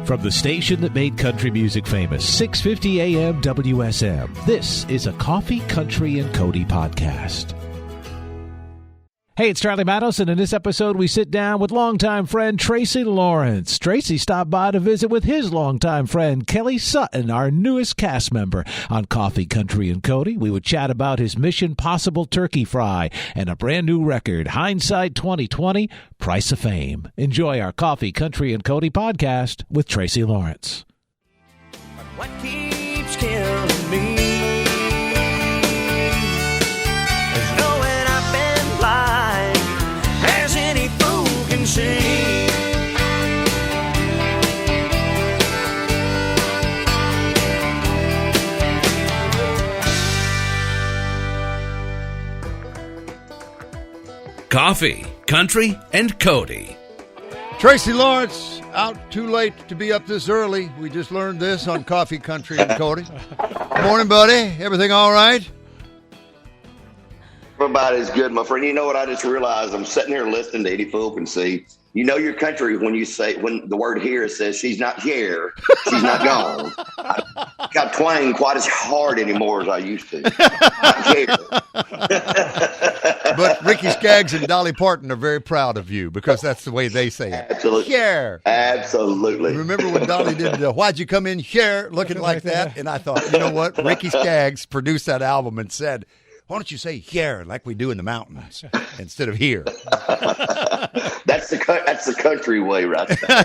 From the station that made country music famous, 650 AM WSM, this is a Coffee, Country, and Cody podcast. Hey, it's Charlie Matos, and in this episode, we sit down with longtime friend Tracy Lawrence. Tracy stopped by to visit with his longtime friend Kelly Sutton, our newest cast member on Coffee, Country, and Cody. We would chat about his Mission Possible turkey fry and a brand new record, Hindsight 2020, Price of Fame. Enjoy our Coffee, Country, and Cody podcast with Tracy Lawrence. What keeps killing me? Coffee, Country, and Cody. Tracy Lawrence, out too late to be up this early. We just learned this on Coffee, Country, and Cody. Good morning, buddy. Everything all right? Everybody's good, my friend. You know what? I just realized I'm sitting here listening to Eddie Fulp and see, you know your country when you say, when the word here says she's not here, she's not gone. I got twang quite as hard anymore as I used to. Not here. But Ricky Skaggs and Dolly Parton are very proud of you because that's the way they say it. Absolutely. Here. Absolutely. Remember when Dolly did Why'd You Come In Here looking like that? And I thought, you know what? Ricky Skaggs produced that album and said, why don't you say here like we do in the mountains instead of here? That's the country way right there.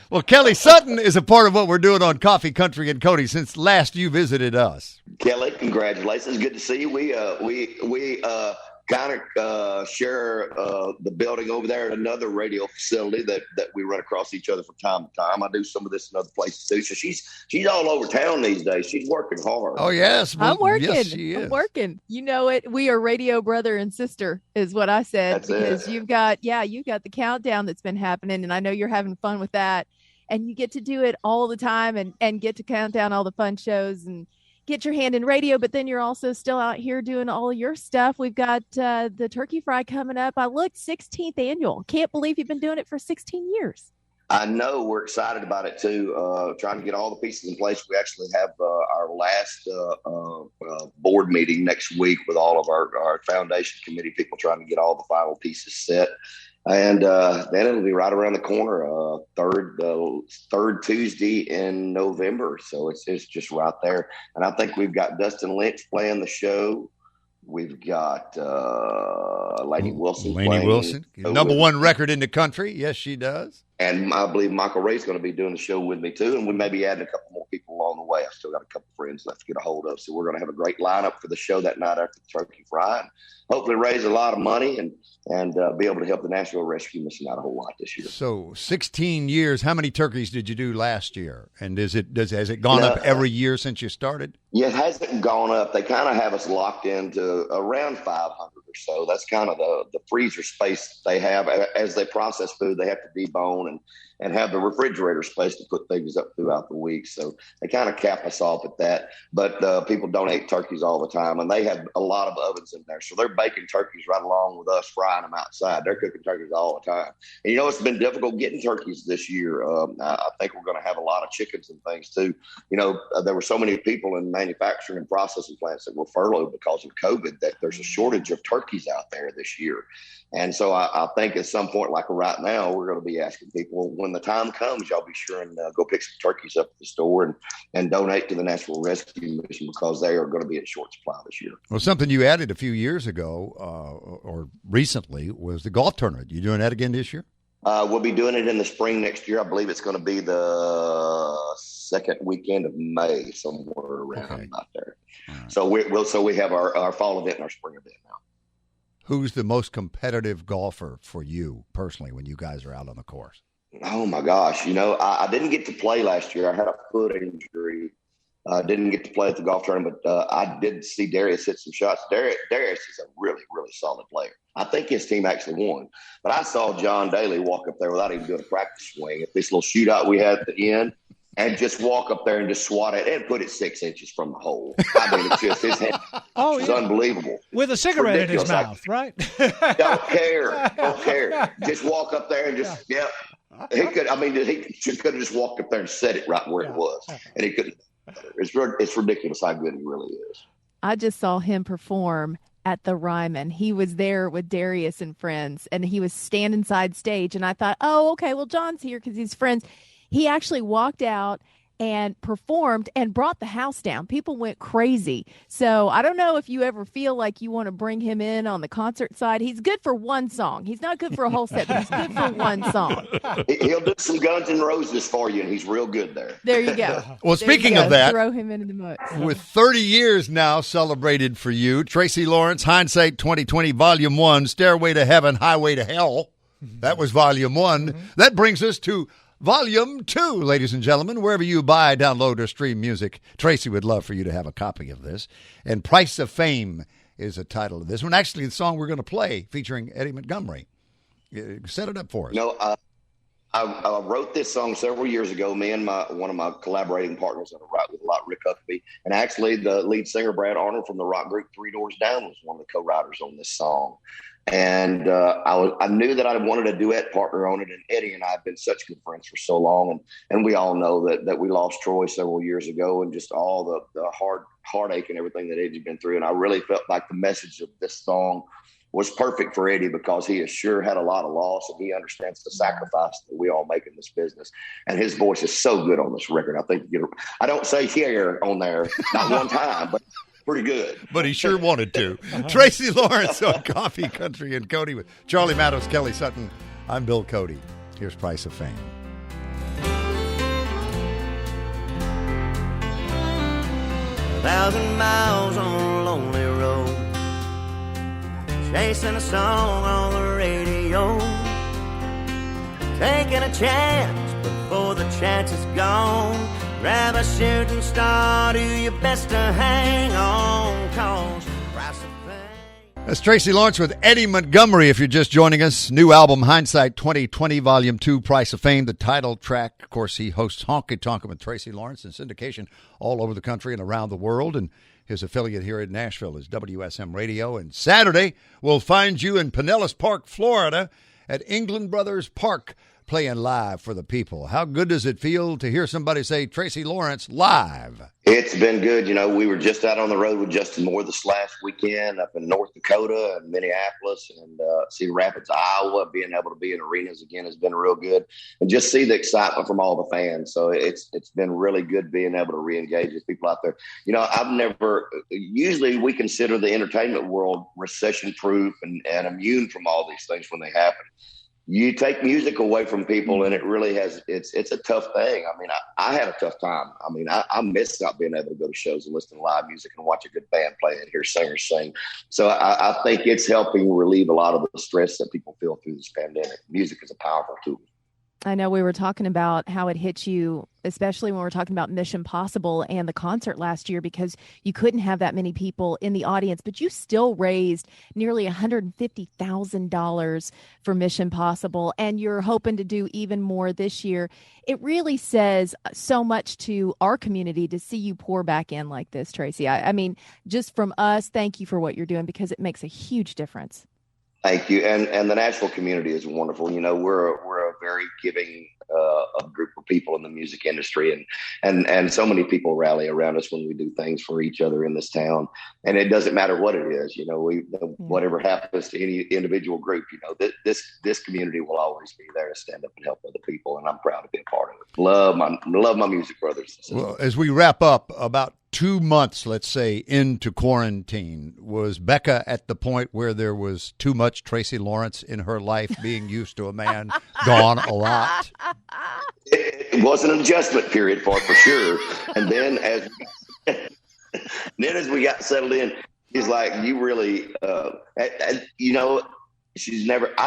Well, Kelly Sutton is a part of what we're doing on Coffee, Country, and Cody since last you visited us. Kelly, congratulations. Good to see you. We kind of share the building over there at another radio facility that we run across each other from time to time. I do some of this in other places too. So she's all over town these days. She's working hard. Oh, yes. I'm working. Yes, she is. I'm working. You know it. We are radio brother and sister is what I said. That's because it. you've got the countdown that's been happening, and I know you're having fun with that. And you get to do it all the time and get to count down all the fun shows and get your hand in radio, but then you're also still out here doing all your stuff. We've got the turkey fry coming up. I looked 16th annual. Can't believe you've been doing it for 16 years. I know. We're excited about it too. Trying to get all the pieces in place. We actually have our last board meeting next week with all of our foundation committee people trying to get all the final pieces set. And then it'll be right around the corner, third Tuesday in November. So it's just right there. And I think we've got Dustin Lynch playing the show. We've got Lainey Wilson. Lainey Wilson, number one record in the country. Yes, she does. And I believe Michael Ray's going to be doing the show with me too. And we may be adding a couple more people along the way. I've still got a couple friends left to get a hold of. So we're going to have a great lineup for the show that night after the turkey fry. And hopefully raise a lot of money and be able to help the National Rescue Mission out a whole lot this year. So 16 years, how many turkeys did you do last year? And has it gone up every year since you started? Yeah, it hasn't gone up. They kind of have us locked into around 500 or so. That's kind of the freezer space they have. As they process food, they have to debone and have the refrigerator space to put things up throughout the week. So they kind of cap us off at that. But people donate turkeys all the time, and they have a lot of ovens in there. So they're baking turkeys right along with us, frying them outside. They're cooking turkeys all the time. And, it's been difficult getting turkeys this year. I think we're going to have a lot of chickens and things, too. There were so many people in manufacturing and processing plants that were furloughed because of COVID that there's a shortage of turkeys out there this year. And so I think at some point, like right now, we're going to be asking people, when the time comes, y'all be sure and go pick some turkeys up at the store and donate to the National Rescue Mission because they are going to be in short supply this year. Well, something you added a few years ago or recently was the golf tournament. You doing that again this year? We'll be doing it in the spring next year. I believe it's going to be the second weekend of May, somewhere around out there. Right. So we have our fall event and our spring event now. Who's the most competitive golfer for you personally when you guys are out on the course? Oh, my gosh. I didn't get to play last year. I had a foot injury. Didn't get to play at the golf tournament, but I did see Darius hit some shots. Darius is a really, really solid player. I think his team actually won. But I saw John Daly walk up there without even doing a practice swing at this little shootout we had at the end and just walk up there and just swat it and put it 6 inches from the hole. I mean, it's just his hand. It's unbelievable. With a cigarette in his mouth, right? Don't care. Just walk up there and just, He could. I mean, he could have just walked up there and said it right where it was, and he couldn't. It's ridiculous how good he really is. I just saw him perform at the Ryman. He was there with Darius and friends, and he was standing side stage. And I thought, oh, okay, well, John's here because he's friends. He actually walked out and performed and brought the house down. People went crazy. So I don't know if you ever feel like you want to bring him in on the concert side. He's good for one song. He's not good for a whole set, but he's good for one song. He'll do some Guns N' Roses for you, and he's real good there. There you go. Well, speaking of that, throw him into the mix. with 30 years now celebrated for you, Tracy Lawrence, Hindsight 2020, Volume 1, Stairway to Heaven, Highway to Hell. That was Volume 1. That brings us to Volume 2, ladies and gentlemen. Wherever you buy, download, or stream music, Tracy would love for you to have a copy of this. And Price of Fame is the title of this one. Actually, the song we're going to play featuring Eddie Montgomery. Set it up for us. I wrote this song several years ago. Me and one of my collaborating partners on the Rock with a lot, Rick Huckabee, and actually the lead singer Brad Arnold from the rock group Three Doors Down was one of the co-writers on this song. And I knew that I wanted a duet partner on it, and Eddie and I have been such good friends for so long, and we all know that we lost Troy several years ago, and just all the heartache and everything that Eddie's been through. And I really felt like the message of this song was perfect for Eddie because he has sure had a lot of loss, and he understands the sacrifice that we all make in this business. And his voice is so good on this record. I think I don't say here on there, not one time, but pretty good. But he sure wanted to. Tracy Lawrence on Coffee, Country, and Cody with Charlie Matos, Kelly Sutton. I'm Bill Cody. Here's Price of Fame. 1,000 miles on a lonely road, chasing a song on the radio, taking a chance before the chance is gone. Grab a shooting star, do your best to hang on, cause Price of Fame. That's Tracy Lawrence with Eddie Montgomery. If you're just joining us, new album Hindsight 2020, Volume 2, Price of Fame, the title track. Of course, he hosts Honky Tonkin' with Tracy Lawrence in syndication all over the country and around the world. And his affiliate here in Nashville is WSM Radio. And Saturday, we'll find you in Pinellas Park, Florida at England Brothers Park, playing live for the people. How good does it feel to hear somebody say Tracy Lawrence live? It's been good. We were just out on the road with Justin Moore this last weekend up in North Dakota and Minneapolis and Cedar Rapids, Iowa. Being able to be in arenas again has been real good, and just see the excitement from all the fans. So it's been really good being able to re-engage with people out there. Usually we consider the entertainment world recession-proof and immune from all these things when they happen. You take music away from people, and it really it's a tough thing. I mean, I had a tough time. I mean, I miss not being able to go to shows and listen to live music and watch a good band play and hear singers sing. So I think it's helping relieve a lot of the stress that people feel through this pandemic. Music is a powerful tool. I know we were talking about how it hit you, especially when we're talking about Mission Possible and the concert last year, because you couldn't have that many people in the audience, but you still raised nearly $150,000 for Mission Possible, and you're hoping to do even more this year. It really says so much to our community to see you pour back in like this, Tracy. I mean, just from us, thank you for what you're doing, because it makes a huge difference. Thank you. And the Nashville community is wonderful. We're a very giving group of people in the music industry, and so many people rally around us when we do things for each other in this town. And it doesn't matter what it is, whatever happens to any individual group, this community will always be there to stand up and help other people. And I'm proud to be a part of it. Love my music brothers. Well, as we wrap up, about 2 months, let's say, into quarantine, was Becca at the point where there was too much Tracy Lawrence in her life, being used to a man gone a lot? It was an adjustment period for sure. And then as we got settled in, he's like, you really, I've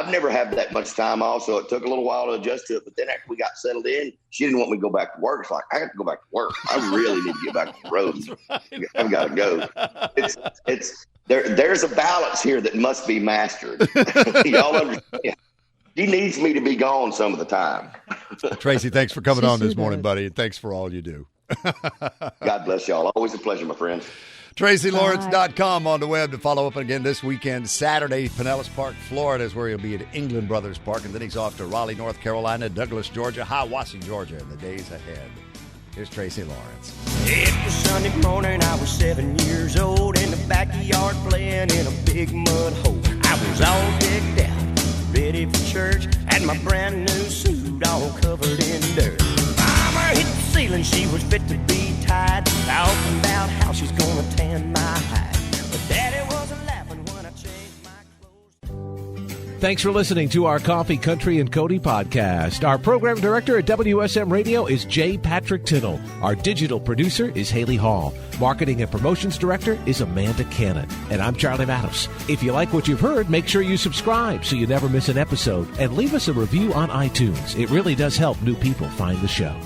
never had that much time off, so it took a little while to adjust to it. But then after we got settled in, she didn't want me to go back to work. It's like, I have to go back to work. I really need to get back to the road. Right. I've got to go. There's a balance here that must be mastered. Y'all understand? She needs me to be gone some of the time. Tracy, thanks for coming on this morning, buddy, and thanks for all you do. God bless y'all. Always a pleasure, my friends. TracyLawrence.com on the web to follow up again this weekend. Saturday, Pinellas Park, Florida is where he'll be at England Brothers Park. And then he's off to Raleigh, North Carolina, Douglas, Georgia, Hiawassee, Georgia in the days ahead. Here's Tracy Lawrence. It was Sunday morning, I was 7 years old, in the backyard playing in a big mud hole. I was all decked out, ready for church, had my brand new suit all covered in dirt. Mama hit the ceiling, she was fit to be tied, talking about how she's gonna tan my hide. But Daddy wasn't laughing when I changed my clothes. Thanks for listening to our Coffee, Country, and Cody podcast. Our program director at WSM Radio is J. Patrick Tittle. Our digital producer is Haley Hall. Marketing and promotions director is Amanda Cannon. And I'm Charlie Matos. If you like what you've heard, make sure you subscribe so you never miss an episode. And leave us a review on iTunes. It really does help new people find the show.